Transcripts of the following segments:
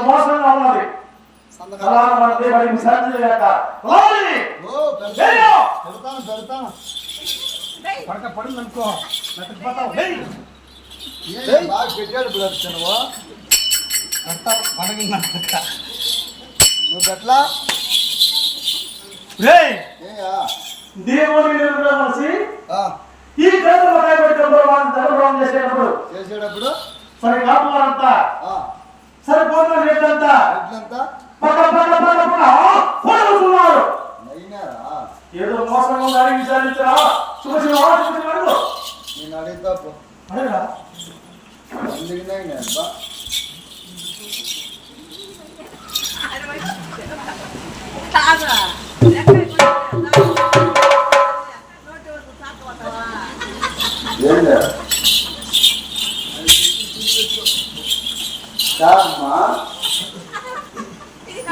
మోసంగా ఉన్నది పడిందనుకో పెట్టాడు నువ్వు ఎట్లా దేవుని కలిసి ఈ చేసేటప్పుడు సరే కాపులంతా సరే పోతున్న రేట్లంతా ఏదో మోసం ఉందని విచారించరా శుభశివాడు నేను అడిగితే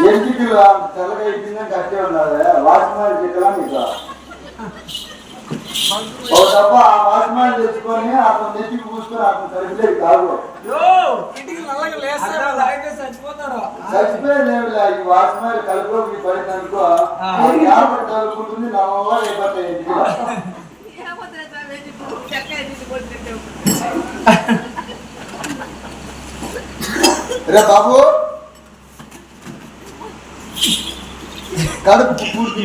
ఎందుకు తెల్లగా అయిపోయిందని కట్టే ఉన్నది వాసమాలు చెక్కలా మీకు ఒక డబ్బ ఆ వాసమాలు తెచ్చుకొని అతను నెత్తికి పూసుకొని అతను సరిపోలేదు కాదు చచ్చిపోయేదేమిలే ఈ వాసమాలు కలుపులోకి పడిందనుకో యాభై కలుపుకుంటుంది నమ్మవాళ్ళు అయిపోతాయి ఇంటికి రే బాబు కడుపు పూర్తి